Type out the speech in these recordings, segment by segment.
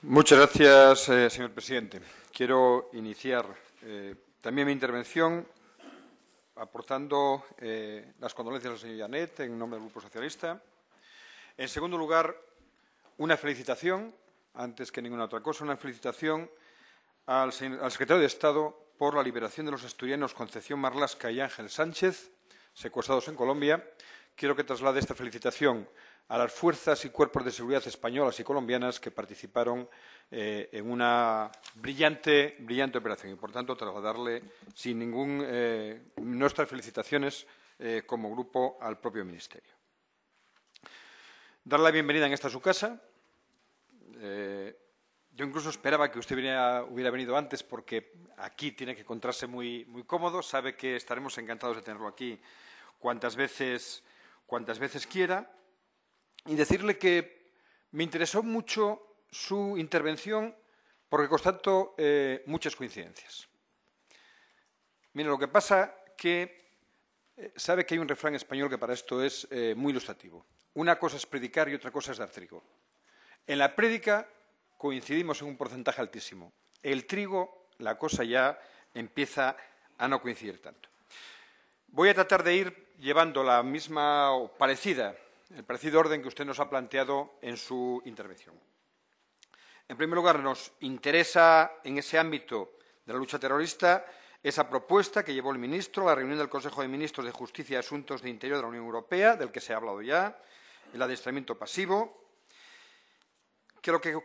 Muchas gracias, señor presidente. Quiero iniciar también mi intervención aportando las condolencias al señor Llanet en nombre del Grupo Socialista. En segundo lugar, una felicitación, antes que ninguna otra cosa, una felicitación al secretario de Estado por la liberación de los asturianos Concepción Marlasca y Ángel Sánchez, secuestrados en Colombia. Quiero que traslade esta felicitación a las fuerzas y cuerpos de seguridad españolas y colombianas que participaron en una brillante operación y, por tanto, trasladarle sin nuestras felicitaciones como grupo al propio Ministerio. Darle la bienvenida en esta su casa. Yo incluso esperaba que usted hubiera venido antes porque aquí tiene que encontrarse muy cómodo. Sabe que estaremos encantados de tenerlo aquí cuantas veces quiera. Y decirle que me interesó mucho su intervención porque constato muchas coincidencias. Mire, lo que pasa que sabe que hay un refrán español que para esto es muy ilustrativo. Una cosa es predicar y otra cosa es dar trigo. En la prédica coincidimos en un porcentaje altísimo. El trigo, la cosa ya empieza a no coincidir tanto. Voy a tratar de ir llevando la misma o el parecido orden que usted nos ha planteado en su intervención. En primer lugar, nos interesa en ese ámbito de la lucha terrorista esa propuesta que llevó el ministro a la reunión del Consejo de Ministros de Justicia y Asuntos de Interior de la Unión Europea, del que se ha hablado ya, el adiestramiento pasivo,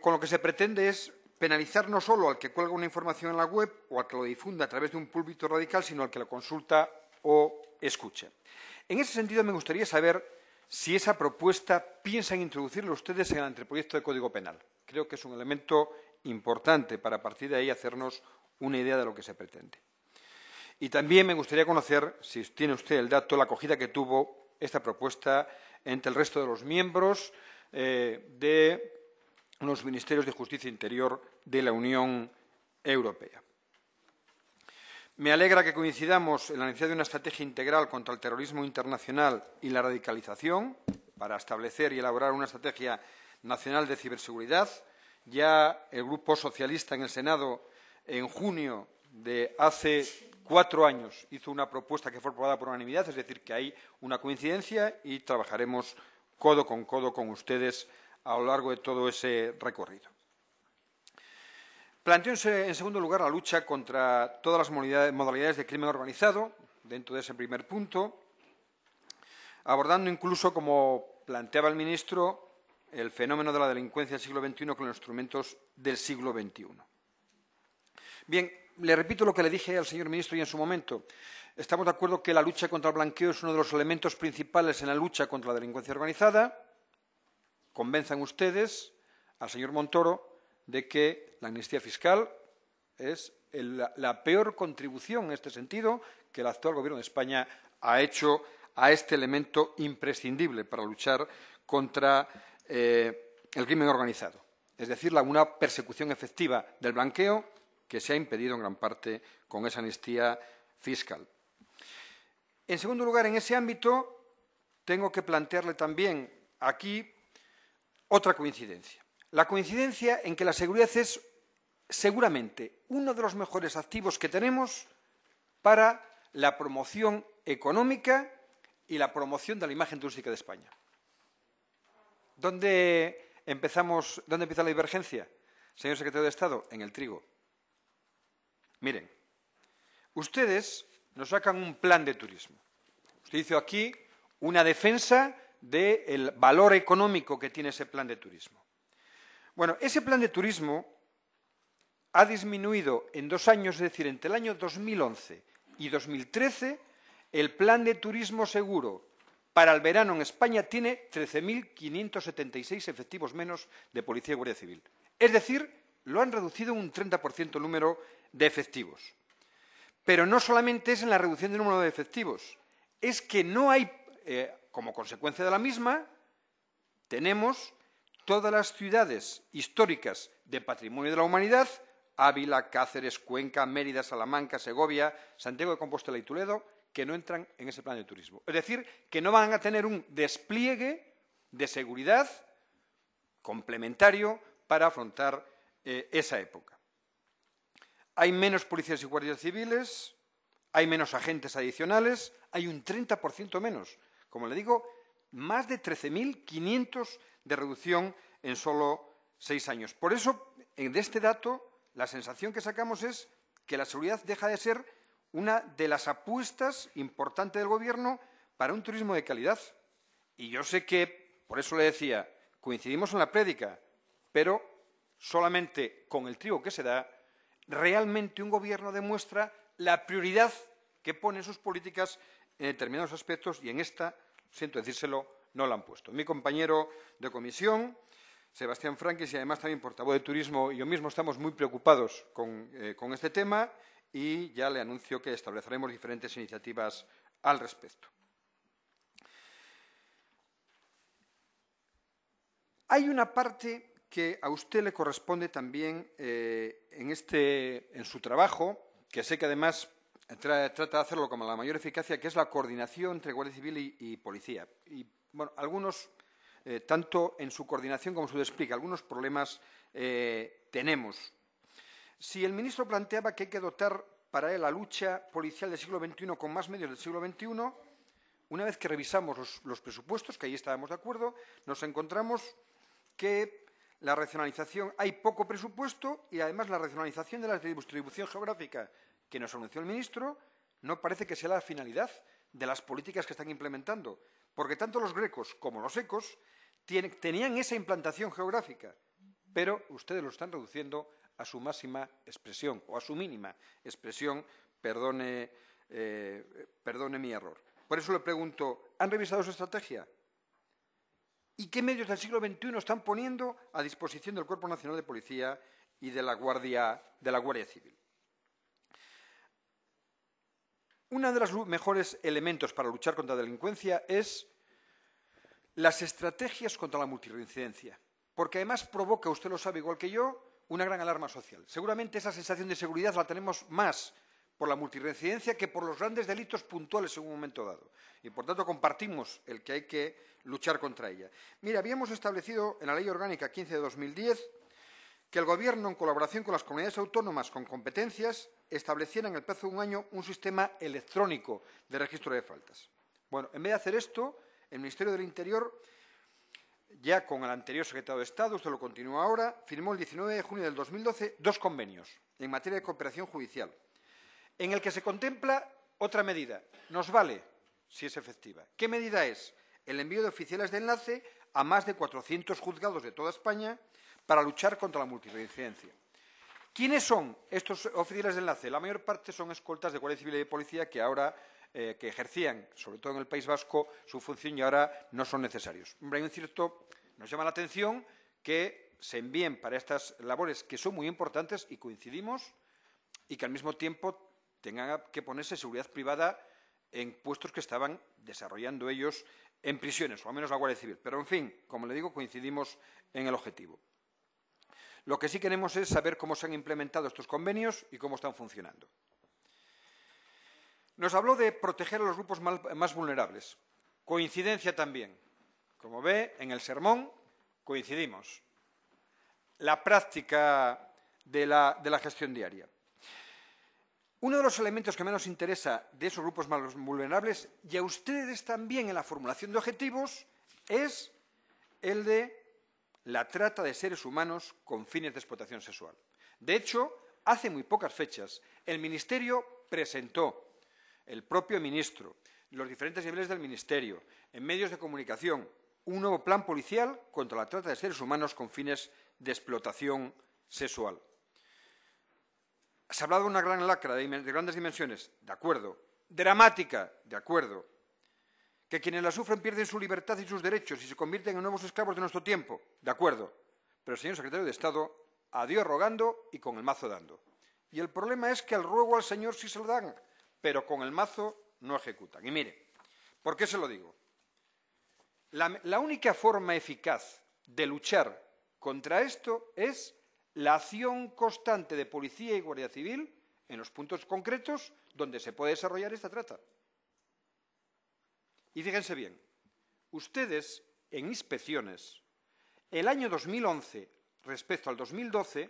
con lo que se pretende es penalizar no solo al que cuelga una información en la web o al que lo difunde a través de un púlpito radical, sino al que lo consulta o escucha. En ese sentido, me gustaría saber si esa propuesta piensan introducirla ustedes en el anteproyecto de Código Penal. Creo que es un elemento importante para, a partir de ahí, hacernos una idea de lo que se pretende. Y también me gustaría conocer, si tiene usted el dato, la acogida que tuvo esta propuesta entre el resto de los miembros de los Ministerios de Justicia e Interior de la Unión Europea. Me alegra que coincidamos en la necesidad de una estrategia integral contra el terrorismo internacional y la radicalización para establecer y elaborar una estrategia nacional de ciberseguridad. Ya el Grupo Socialista en el Senado, en junio de hace 4 años, hizo una propuesta que fue aprobada por unanimidad, es decir, que hay una coincidencia y trabajaremos codo con ustedes a lo largo de todo ese recorrido. Planteo, en segundo lugar, la lucha contra todas las modalidades de crimen organizado, dentro de ese primer punto, abordando incluso, como planteaba el ministro, el fenómeno de la delincuencia del siglo XXI con los instrumentos del siglo XXI. Bien, le repito lo que le dije al señor ministro y en su momento. Estamos de acuerdo que la lucha contra el blanqueo es uno de los elementos principales en la lucha contra la delincuencia organizada. Convenzan ustedes al señor Montoro de que la amnistía fiscal es la peor contribución en este sentido que el actual Gobierno de España ha hecho a este elemento imprescindible para luchar contra el crimen organizado. Es decir, una persecución efectiva del blanqueo que se ha impedido en gran parte con esa amnistía fiscal. En segundo lugar, en ese ámbito, tengo que plantearle también aquí otra coincidencia. La coincidencia en que la seguridad es seguramente uno de los mejores activos que tenemos para la promoción económica y la promoción de la imagen turística de España. ¿Dónde empieza la divergencia, señor secretario de Estado? En el trigo. Miren, ustedes nos sacan un plan de turismo. Usted hizo aquí una defensa del valor económico que tiene ese plan de turismo. Bueno, ese plan de turismo ha disminuido en 2 años, es decir, entre el año 2011 y 2013, el plan de turismo seguro para el verano en España tiene 13.576 efectivos menos de Policía y Guardia Civil. Es decir, lo han reducido un 30% el número de efectivos. Pero no solamente es en la reducción del número de efectivos, es que no hay, como consecuencia de la misma, tenemos todas las ciudades históricas de patrimonio de la humanidad, Ávila, Cáceres, Cuenca, Mérida, Salamanca, Segovia, Santiago de Compostela y Toledo, que no entran en ese plan de turismo. Es decir, que no van a tener un despliegue de seguridad complementario para afrontar esa época. Hay menos policías y guardias civiles, hay menos agentes adicionales, hay un 30% menos. Como le digo, más de 13.500 de reducción en solo 6 años. Por eso, de este dato, la sensación que sacamos es que la seguridad deja de ser una de las apuestas importantes del Gobierno para un turismo de calidad. Y yo sé que, por eso le decía, coincidimos en la prédica, pero solamente con el trigo que se da, realmente un Gobierno demuestra la prioridad que pone en sus políticas en determinados aspectos y en esta, siento decírselo, no la han puesto. Mi compañero de comisión, Sebastián Franquis, y además también portavoz de Turismo, y yo mismo estamos muy preocupados con este tema y ya le anuncio que estableceremos diferentes iniciativas al respecto. Hay una parte que a usted le corresponde también en su trabajo, que sé que además trata de hacerlo con la mayor eficacia, que es la coordinación entre Guardia Civil y Policía. Y, bueno, algunos, tanto en su coordinación como en su despliegue, algunos problemas tenemos. Si el ministro planteaba que hay que dotar para él la lucha policial del siglo XXI con más medios del siglo XXI, una vez que revisamos los presupuestos, que ahí estábamos de acuerdo, nos encontramos que la racionalización, hay poco presupuesto y además la racionalización de la distribución geográfica que nos anunció el ministro no parece que sea la finalidad de las políticas que están implementando, porque tanto los grecos como los ecos tenían esa implantación geográfica, pero ustedes lo están reduciendo a su máxima expresión o a su mínima expresión, perdone mi error. Por eso le pregunto, ¿han revisado su estrategia? ¿Y qué medios del siglo XXI están poniendo a disposición del Cuerpo Nacional de Policía y de la Guardia Civil? Uno de los mejores elementos para luchar contra la delincuencia es las estrategias contra la multirreincidencia, porque además provoca, usted lo sabe igual que yo, una gran alarma social. Seguramente esa sensación de seguridad la tenemos más por la multirreincidencia que por los grandes delitos puntuales en un momento dado. Y, por tanto, compartimos el que hay que luchar contra ella. Mire, habíamos establecido en la Ley Orgánica 15 de 2010 que el Gobierno, en colaboración con las comunidades autónomas con competencias, estableciera en el plazo de un año un sistema electrónico de registro de faltas. Bueno, en vez de hacer esto, el Ministerio del Interior, ya con el anterior secretario de Estado, usted lo continúa ahora, firmó el 19 de junio del 2012 2 convenios en materia de cooperación judicial, en el que se contempla otra medida. Nos vale si es efectiva. ¿Qué medida es? El envío de oficiales de enlace a más de 400 juzgados de toda España para luchar contra la multirreincidencia. ¿Quiénes son estos oficiales de enlace? La mayor parte son escoltas de Guardia Civil y de Policía que ahora que ejercían, sobre todo en el País Vasco, su función y ahora no son necesarios. Hombre, nos llama la atención que se envíen para estas labores que son muy importantes y coincidimos y que al mismo tiempo tengan que ponerse seguridad privada en puestos que estaban desarrollando ellos en prisiones, o al menos la Guardia Civil. Pero, en fin, como le digo, coincidimos en el objetivo. Lo que sí queremos es saber cómo se han implementado estos convenios y cómo están funcionando. Nos habló de proteger a los grupos más vulnerables. Coincidencia también. Como ve, en el sermón coincidimos. La práctica de la gestión diaria. Uno de los elementos que más nos interesa de esos grupos más vulnerables, y a ustedes también en la formulación de objetivos, es el de la trata de seres humanos con fines de explotación sexual. De hecho, hace muy pocas fechas, el Ministerio presentó, el propio ministro, los diferentes niveles del Ministerio, en medios de comunicación, un nuevo plan policial contra la trata de seres humanos con fines de explotación sexual. Se ha hablado de una gran lacra de grandes dimensiones, de acuerdo. Dramática, de acuerdo. Que quienes la sufren pierden su libertad y sus derechos y se convierten en nuevos esclavos de nuestro tiempo, de acuerdo. Pero, señor secretario de Estado, a Dios rogando y con el mazo dando. Y el problema es que al ruego al Señor sí se lo dan, pero con el mazo no ejecutan. Y mire, ¿por qué se lo digo? La única forma eficaz de luchar contra esto es la acción constante de policía y guardia civil en los puntos concretos donde se puede desarrollar esta trata. Y fíjense bien, ustedes en inspecciones, el año 2011 respecto al 2012,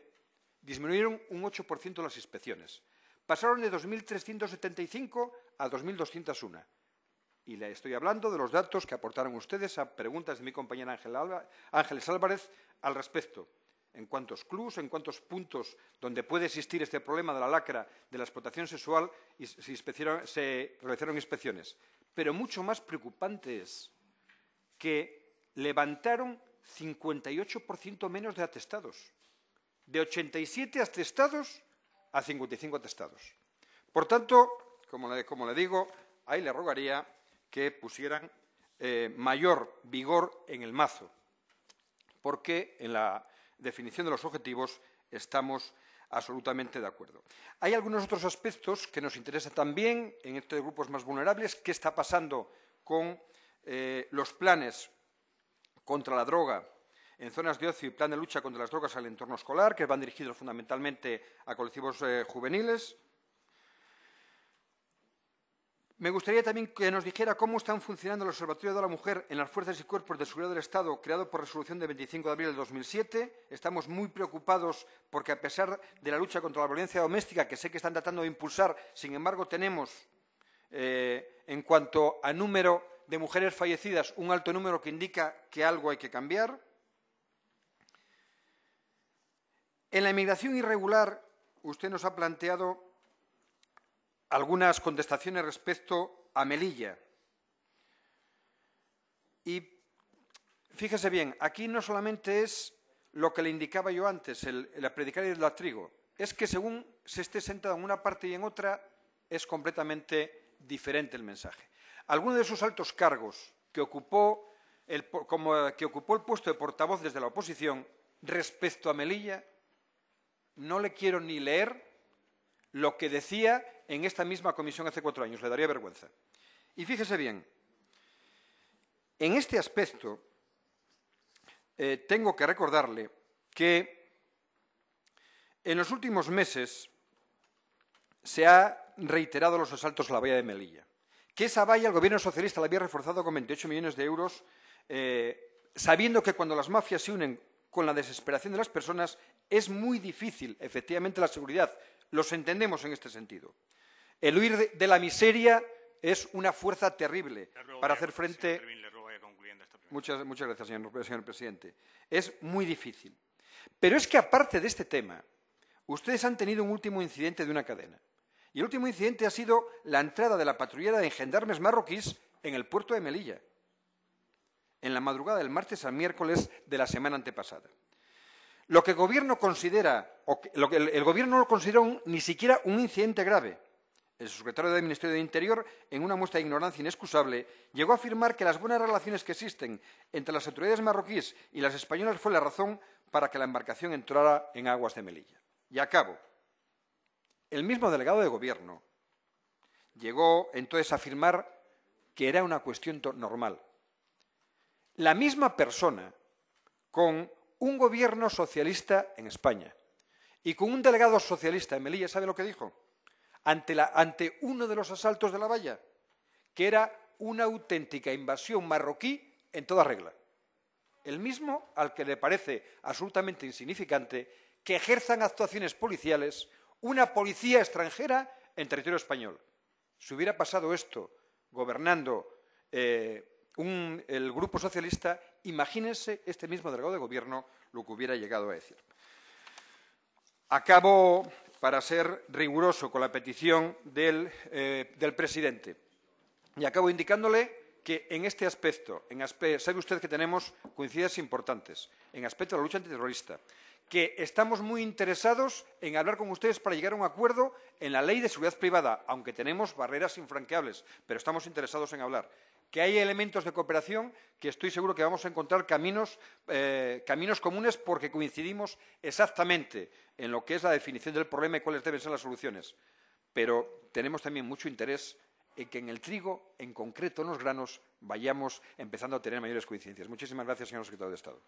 disminuyeron un 8% las inspecciones. Pasaron de 2.375 a 2.201. Y le estoy hablando de los datos que aportaron ustedes a preguntas de mi compañera Ángeles Álvarez al respecto. En cuántos clubs, en cuántos puntos donde puede existir este problema de la lacra de la explotación sexual y se realizaron inspecciones. Pero mucho más preocupante es que levantaron 58% menos de atestados. De 87 atestados a 55 atestados. Por tanto, como le digo, ahí le rogaría que pusieran mayor vigor en el mazo, porque en la definición de los objetivos estamos absolutamente de acuerdo. Hay algunos otros aspectos que nos interesan también en estos grupos más vulnerables. ¿Qué está pasando con los planes contra la droga en zonas de ocio y plan de lucha contra las drogas al entorno escolar, que van dirigidos fundamentalmente a colectivos juveniles? Me gustaría también que nos dijera cómo están funcionando el Observatorio de la Mujer en las Fuerzas y Cuerpos de Seguridad del Estado, creado por resolución de 25 de abril de 2007. Estamos muy preocupados porque, a pesar de la lucha contra la violencia doméstica, que sé que están tratando de impulsar, sin embargo, tenemos, en cuanto a número de mujeres fallecidas, un alto número que indica que algo hay que cambiar. En la inmigración irregular, usted nos ha planteado algunas contestaciones respecto a Melilla. Y fíjese bien, aquí no solamente es lo que le indicaba yo antes, la predicar y el trigo, es que según se esté sentado en una parte y en otra, es completamente diferente el mensaje. Alguno de sus altos cargos que ocupó el puesto de portavoz desde la oposición respecto a Melilla, no le quiero ni leer lo que decía en esta misma comisión hace 4 años, le daría vergüenza. Y fíjese bien, en este aspecto tengo que recordarle que en los últimos meses se han reiterado los asaltos a la valla de Melilla, que esa valla el Gobierno socialista la había reforzado con 28 millones de euros, sabiendo que cuando las mafias se unen con la desesperación de las personas es muy difícil, efectivamente, la seguridad. Los entendemos en este sentido. El huir de la miseria es una fuerza terrible para hacer frente. Muchas gracias, señor presidente. Es muy difícil. Pero es que, aparte de este tema, ustedes han tenido un último incidente de una cadena. Y el último incidente ha sido la entrada de la patrullera de gendarmes marroquíes en el puerto de Melilla, en la madrugada del martes al miércoles de la semana antepasada. Lo que el Gobierno considera, el Gobierno no lo considera ni siquiera un incidente grave. El subsecretario del Ministerio de Interior, en una muestra de ignorancia inexcusable, llegó a afirmar que las buenas relaciones que existen entre las autoridades marroquíes y las españolas fue la razón para que la embarcación entrara en aguas de Melilla. Y acabo. El mismo delegado de Gobierno llegó entonces a afirmar que era una cuestión normal. La misma persona, con un Gobierno socialista en España y con un delegado socialista en Melilla, ¿sabe lo que dijo? Ante uno de los asaltos de la valla, que era una auténtica invasión marroquí en toda regla. El mismo al que le parece absolutamente insignificante que ejerzan actuaciones policiales una policía extranjera en territorio español. Si hubiera pasado esto gobernando el Grupo Socialista, imagínense este mismo delegado de Gobierno lo que hubiera llegado a decir. Acabo, para ser riguroso con la petición del presidente, y acabo indicándole que en este aspecto, sabe usted que tenemos coincidencias importantes en aspecto de la lucha antiterrorista, que estamos muy interesados en hablar con ustedes para llegar a un acuerdo en la ley de seguridad privada, aunque tenemos barreras infranqueables, pero estamos interesados en hablar. Que hay elementos de cooperación que estoy seguro que vamos a encontrar caminos comunes porque coincidimos exactamente en lo que es la definición del problema y cuáles deben ser las soluciones. Pero tenemos también mucho interés en que en el trigo, en concreto en los granos, vayamos empezando a tener mayores coincidencias. Muchísimas gracias, señor secretario de Estado.